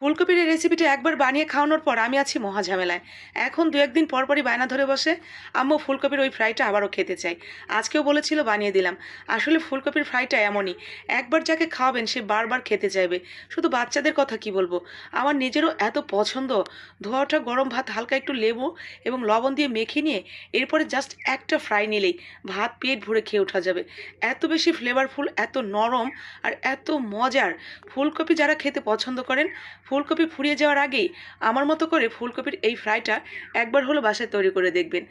ফুলকপির এই রেসিপিটা একবার বানিয়ে খাওয়ানোর পর আমি আছি মহা ঝামেলায়। এখন দু একদিন পর পরই বায়না ধরে বসে, আম্মু ফুলকপির ওই ফ্রাইটা আবারও খেতে চাই। আজকেও বলেছিল, বানিয়ে দিলাম। আসলে ফুলকপির ফ্রাইটা এমনই, একবার যাকে খাওয়াবেন সে বারবার খেতে চাইবে। শুধু বাচ্চাদের কথা কি বলবো, আমার নিজেরও এত পছন্দ। ধোয়া ওঠা গরম ভাত হালকা একটু লেবু এবং লবণ দিয়ে মেখে নিয়ে এরপরে জাস্ট একটা ফ্রাই নিলেই ভাত পেট ভরে খেয়ে ওঠা যাবে। এত বেশি ফ্লেভারফুল, এত নরম আর এত মজার। ফুলকপি যারা খেতে পছন্দ করেন, ফুলকপি ফুরিয়ে যাওয়ার আগেই আমার মতো করে ফুলকপির এই ফ্রাইটা একবার হলো বাসায় তৈরি করে দেখবেন।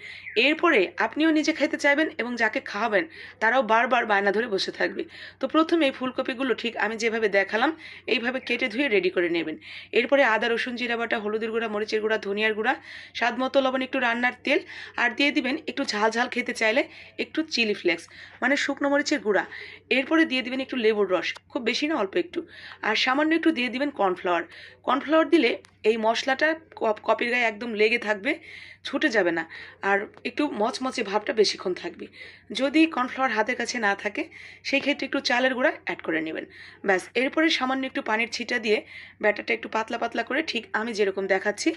এরপরে আপনিও নিজে খেতে চাইবেন এবং যাকে খাওয়াবেন তারাও বারবার বায়না ধরে বসে থাকবে। তো প্রথমে এই ফুলকপিগুলো ঠিক আমি যেভাবে দেখালাম এইভাবে কেটে ধুয়ে রেডি করে নেবেন। এরপরে আদা রসুন জিরা বাটা, হলুদের গুঁড়া, মরিচের গুঁড়া, ধনিয়ার গুঁড়া, স্বাদ মতো লবণ, একটু রান্নার তেল, আর দিয়ে দিবেন একটু ঝাল ঝাল খেতে চাইলে একটু চিলি ফ্লেক্স মানে শুকনো মরিচের গুঁড়া। এরপরে দিয়ে দিবেন একটু লেবুর রস, খুব বেশি না, অল্প একটু। আর সামান্য একটু দিয়ে দিবেন কর্নফ্লাওয়ার। কর্নফ্লাওয়ার দিলে এই মশলাটা কপির গায়ে একদম লেগে থাকবে, ছুটে যাবে না। আর একটু মচমচে ভাবটা বেশিক্ষণ থাকবে। যদি কর্নফ্লাওয়ার হাতের কাছে না থাকে সেই ক্ষেত্রে একটু চালের গুঁড়া অ্যাড করে নেবেন। ব্যাস, এরপরে সামান্য একটু পানির ছিটা দিয়ে ব্যাটারটা একটু পাতলা পাতলা করে ঠিক আমি যেরকম দেখাচ্ছি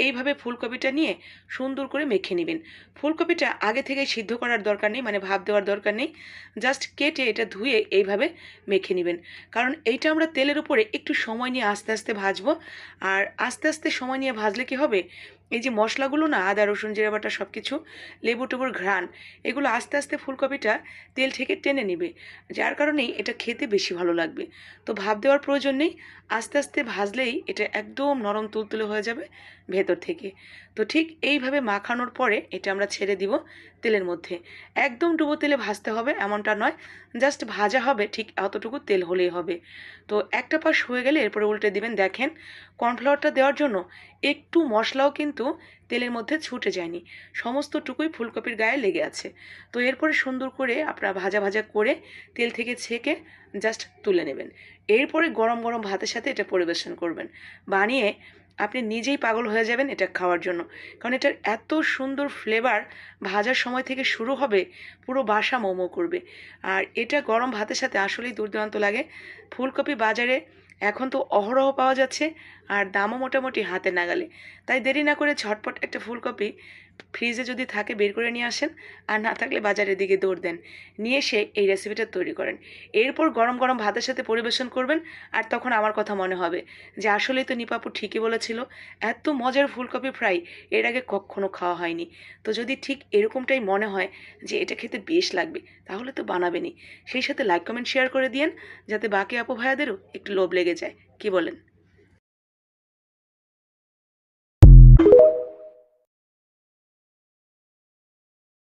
এইভাবে ফুলকপিটা নিয়ে সুন্দর করে মেখে নেবেন। ফুলকপিটা আগে থেকেই সিদ্ধ করার দরকার নেই, মানে ভাপ দেওয়ার দরকার নেই। জাস্ট কেটে এটা ধুয়ে এইভাবে মেখে নেবেন। কারণ এইটা আমরা তেলের উপরে একটু সময় নিয়ে আস্তে আস্তে ভাজবো। আর আস্তে আস্তে সময় নিয়ে ভাজলে কি হবে, এই যে মশলাগুলো না, আদা রসুন জিরা বাটা সব কিছু, লেবু টেবুর ঘ্রাণ, এগুলো আস্তে আস্তে ফুলকপিটা তেল থেকে টেনে নেবে, যার কারণেই এটা খেতে বেশি ভালো লাগবে। তো ভাপ দেওয়ার প্রয়োজন নেই, আস্তে আস্তে ভাজলেই এটা একদম নরম তুলতুলে হয়ে যাবে ভেতর থেকে। তো ঠিক এইভাবে মাখানোর পরে এটা আমরা ছেড়ে দিব তেলের মধ্যে। একদম ডুবো তেলে ভাজতে হবে এমনটা নয়, জাস্ট ভাজা হবে ঠিক অতটুকু তেল হলেই হবে। তো একটা পাশ হয়ে গেলে এরপরে উল্টে দিবেন। দেখেন, কর্নফ্লাওয়ারটা দেওয়ার জন্য একটু মশলাও কিন্তু তেলের মধ্যে ছুটে যায়নি, সমস্তটুকুই ফুলকপির গায়ে লেগে আছে। তো এরপরে সুন্দর করে আপনারা ভাজা ভাজা করে তেল থেকে ছেঁকে জাস্ট তুলে নেবেন। এরপরে গরম গরম ভাতের সাথে এটা পরিবেশন করবেন। বানিয়ে আপনি নিজেই পাগল হয়ে যাবেন এটা খাওয়ার জন্য। কারণ এটার এত সুন্দর ফ্লেভার, ভাজার সময় থেকে শুরু হবে, পুরো বাসা মোমো করবে। আর এটা গরম ভাতের সাথে আসলেই দুর্দান্ত লাগে। ফুলকপি বাজারে এখন তো অহরহ পাওয়া যাচ্ছে, আর দামও মোটামুটি হাতে নাগালে। তাই দেরি না করে ঝটপট একটা ফুলকপি ফ্রিজে যদি থাকে বের করে নিয়ে আসেন, আর না থাকলে বাজারের দিকে দৌড় দেন, নিয়ে এসে এই রেসিপিটা তৈরি করেন। এরপর গরম গরম ভাতের সাথে পরিবেশন করবেন। আর তখন আমার কথা মনে হবে যে আসলেই তো নিপাপু ঠিকই বলেছিল, এত মজার ফুলকপি ফ্রাই এর আগে কখনো খাওয়া হয়নি। তো যদি ঠিক এরকমটাই মনে হয় যে এটা খেতে বেশ লাগবে, তাহলে তো বানাবেনই। সেই সাথে লাইক কমেন্ট শেয়ার করে দিয়েন, যাতে বাকি আপু ভাইয়াদেরও একটু লোভ লেগে যায়। কি বলেন?